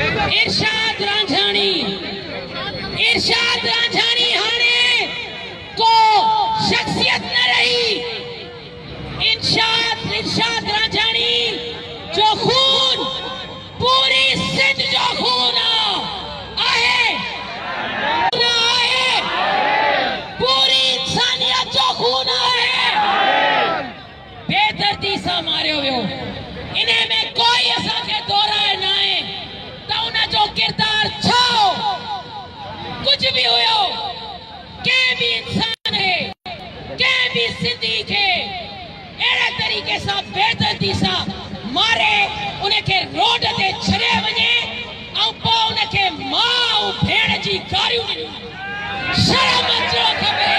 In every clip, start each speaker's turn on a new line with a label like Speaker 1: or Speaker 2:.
Speaker 1: इरशाद रांझानी हाने को शख्सियत न रही। इरशाद रांझानी जो खून पूरी सिंध जो खून आहे, पूरी इंसानियत जो खून आहे, बेदर्दी सां मारियो वियो। इन्हें में कोई असांखे दोराए न आहे त उन जो किरदार छा हो। कुछ भी हुयो, कंहिं भी इंसान है, कंहिं भी सिंधी खे अहिड़े तरीक़े सां बेदर्दी सां मारे उनखे रोड ते छॾे वञे ऐं पोइ उनखे मां ऐं भेण जी गारियूं ॾिनियूं। शर्म अचणु खपे,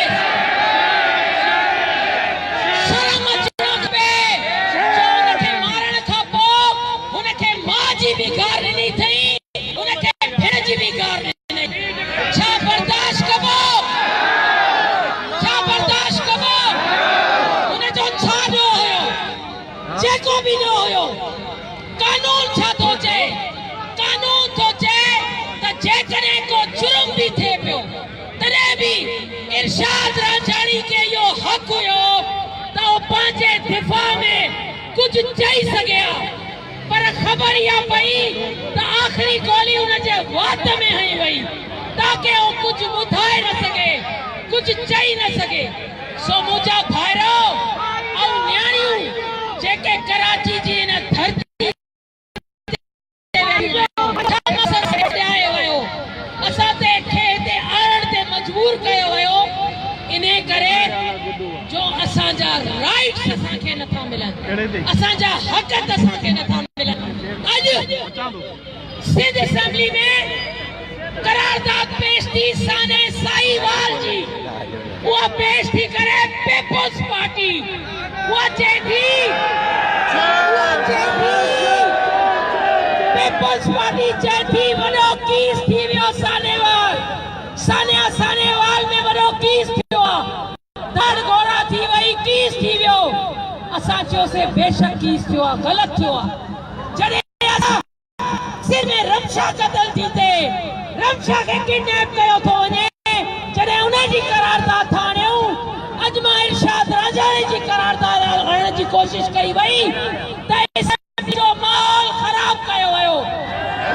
Speaker 1: शर्म अचणु खपे जो उनखे मारण खां पोइ उनखे मां जी बि गार ॾिनी अथई, उनखे भेण जी बि गार ॾिनी। छा बर्दाश्त कबो, छा बर्दाश्त कबो। उनजो छा न हुयो, जेको बि न हुयो। कानून छा थो चए? कानून थो चए त जेकॾहिं को जुर्म बि थिए पियो तॾहिं बि इरशाद रांझानी खे इहो हक़ हुयो त उहो पंहिंजे दिफ़ा में कुझु चई सघे हा। पर ख़बर इहा पई त आख़िरी गोली हुनजे वात में हई वई ताकि उहो कुझु ॿुधाए न सघे, कुझु चई न सघे। सो मुंहिंजा भाइरो ऐं न्याणियूं जेके कराची जी इन धरती असां ते खे हिते आणण ते मजबूर कयो वियो, इन करे जो असांजा राइट्स असांखे नथा मिलनि, असांजा हक़ असांखे नथा मिलनि। अॼु सिंध असेंबली में करारदाद पेश थी साने साईवाल जी। उहा पेश थी करे पीपल्स पार्टी। उहा चए थी पीपल्स पार्टी चए थी वॾो केस थी वियो सानेवाल, सानेवाल में वॾो केस थियो आहे, धड़ घोड़ा थी वई, केस थी वियो। असां चयोसीं बेशक केस थियो आहे, ग़लति थियो आहे। जॾहिं असां सिर में रमशा क़तल थी थिए, रमशा खे किडनैप कयो थो वञे, जॾहिं उनजी करारदाद था आणियूं, अॼु मां इरशाद रांझानी जी करारदाद आणण जी कोशिश कई वई त जो माहौल ख़राब कयो वियो।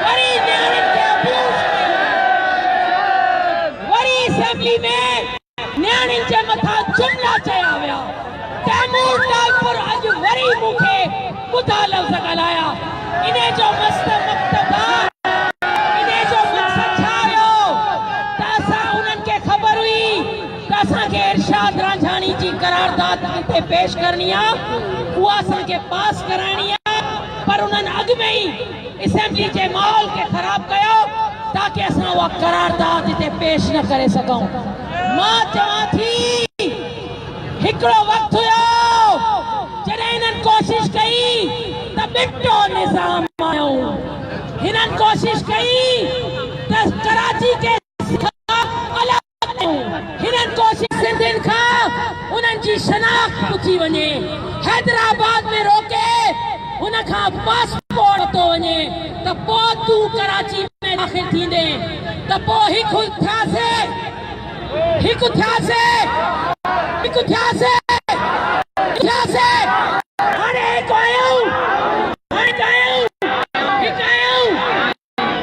Speaker 1: वरी न्याणियुनि खे अब्यूज़ कयो, वरी असेंबली में न्याणियुनि जे मथां जुमिला चया विया। तैमूर टालपुर अॼु वरी मूंखे ॿुधा लफ़्ज़ ॻाल्हाया। इन जो मक़सद छा हुयो त असां उन्हनि खे ख़बर हुई त असांखे इरशाद रांझानी जी करारदाद हिते पेश करणी आहे, उहा असांखे पास कराइणी आहे। पर उन्हनि अॻु में ई असेंबली जे माहौल खे ख़राब कयो ताकि असां उहा करारदाद हिते पेश न करे सघूं। मां चवां थी हिकिड़ो वक़्तु हुयो जॾहिं हिननि कोशिश कई त बिट्टो निज़ाम आयो, हिननि कोशिश कई त कराची के अलॻि, हिननि कोशिश सिंधियुनि खां उन्हनि जी शनाख्त पुछी वञे, हैदराबाद में रोके उनखां पासपोर्ट तो वञे त पोइ तूं कराची में दाख़िल थींदे त पोइ हिकु थियासे हाणे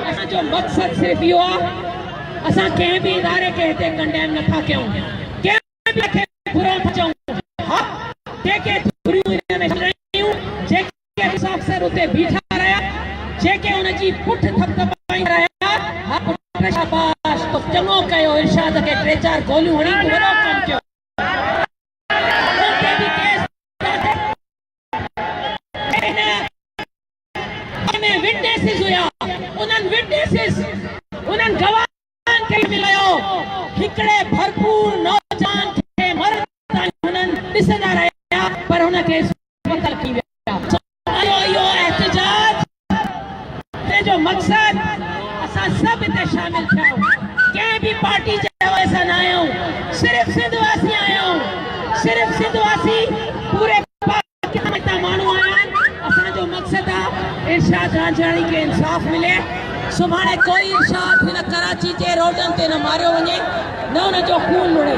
Speaker 1: असांजो मक़सदु सिर्फ़ु इहो आहे, असां कंहिं बि इदारे खे हिते कंडेम नथा कयूं, कंहिं बि खे बुरो न चऊं। जेके अफ़सर उते बीठा रहिया, जेके उनजी पुठ थपथपाईंदा रहिया, शाबाश चङो कयो, इरशाद खे 3-4 गोलियूं हणी वॾो कमु कयो। विटनेसिस हुया, उन्हनि गवाहनि खे मिलियो, हिकिड़े भरपूर नौजवान खे मर्द हुननि ॾिसंदा रहिया पर हुनखे क़त्ल थी विया। इहो एहतजाज जो मक़सद असां सभु हिते शामिल थियूं, कंहिं बि पार्टी जे हवाले सां न आहियूं, सिर्फ़ु सिंधवासी आहियूं, सिर्फ़ु सिंधवासी पूरे पाकिस्तान मां माण्हू आहिया। असांजो मक़सदु आहे इरशाद रांझानी खे इंसाफ़ मिले, सुभाणे कोई इर्शाद हिन कराची जे रोडनि ते न मारियो वञे न उन जो खून लुड़े।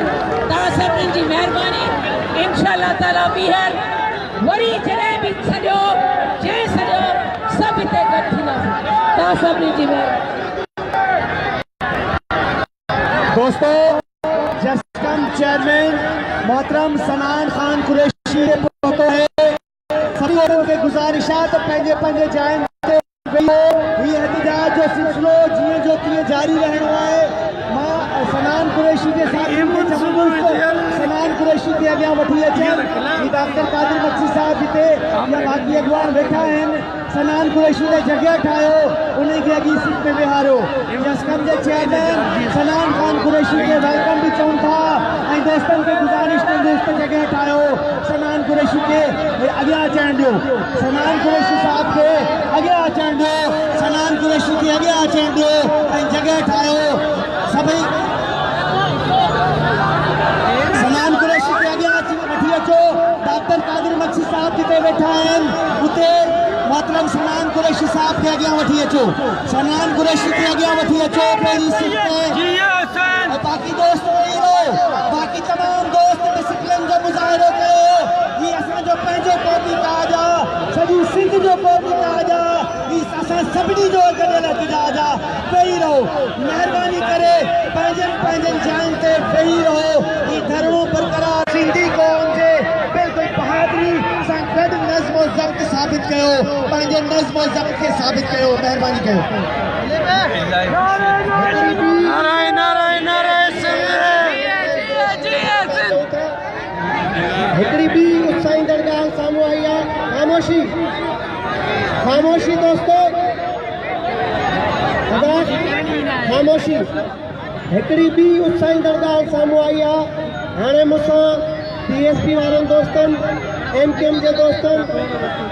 Speaker 1: तव्हां सभिनीनि जी महिरबानी। इंशाअल्लाह ताला ॿीहर वरी जॾहिं बि सॼो जंहिं सॼो सभु हिते गॾु थींदासीं। तव्हां सभिनी जी महिरबानी।
Speaker 2: दोस्तों, जस्कम चेयरमैन मोहतरम सनान खान कुरैशी ने पहुंचो है। सभी लोगों के गुजारिशात पंहिंजे पंहिंजे जाइनि ते ही एहतजाज जो सिलसिलो जीअं जो तीअं जारी रहणो आहे। मां सनान कुरैशी के साथ सनान कुरैशी के अॻियां वठी अचां। डॉक्टर कादिर मक्सी साहब जिते या बाक़ी अॻवान वेठा आहिनि। सनान कुरैशी ने जगह ठाहियो, उन्हें के अॻी सीट पे विहारियो। जस्कम जे चेयरमैन सनान खान कुरैशी के वेलकम भी चवनि था ऐं दोस्तनि खे गुज़ारिश कंदुसि त जगह ठाहियो। सनान कुरैशी के अॻियां अचण ॾियो। सनान कुरैशी साहब के अॻियां अचण ॾियो। सनान कुरैशी के अॻियां अचण ॾियो ऐं जगह ठाहियो। सभई सनान कुरैशी के अॻियां वठी अचो। डॉक्टर कादिर मक्सी साहब जिते वेठा आहिनि उते मोहतरम सनान कुरैशी साहब के अॻियां वठी अचो। सनान कुरैशी के अॻियां वठी अचो पहिरीं सीट ते। बाक़ी दोस्त वेही रहो। बाक़ी तमाम दोस्त डिसिप्लिन जो मुज़ाहिरो कयो। ही असांजो पंहिंजो क़ौमी ताज आहे, सॼी सिंध जो क़ौमी ताज आहे। ही असां सभिनी जो गॾियल एहतजाज आहे। वेही रहो, महिरबानी करे पंहिंजनि पंहिंजनि जाइनि ते वेही रहो। ही धरणो बरक़रार सिंधी क़ौम जे बिल्कुलु बहादुरी सां गॾु नज़्म और ज़ब्त साबित कयो। पंहिंजे नज़्म और ज़ब्त खे साबित कयो। महिरबानी कयो। हिकिड़ी ॿी उत्साहींदड़ ॻाल्हि साम्हूं आई आहे। ख़ामोशी ख़ामोशी दोस्तो, ख़ामोशी। हिकिड़ी ॿी उत्साहींदड़ ॻाल्हि साम्हूं आई आहे। हाणे मूंसां DSP वारनि दोस्तनि, MKM जे दोस्तनि,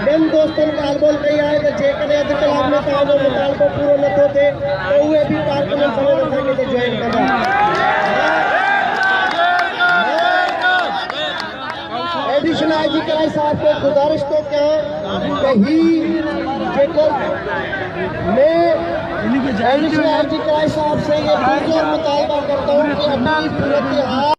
Speaker 2: ॿियनि दोस्तनि ॻाल्हि ॿोल कई आहे त जेकॾहिं अधु कलाक में तव्हांजो मुतालबो पूरो नथो थिए त उहे बि कारकुननि समेत असांखे हिते जॉइन कंदा। एडिशनल IG कराई साहब को गुजारिश तो क्या कि ही जेको मैं एडिशनल IG कराई साहब से ये पुरजोर मुतालबा करता हूँ कि अभी सूरत हाल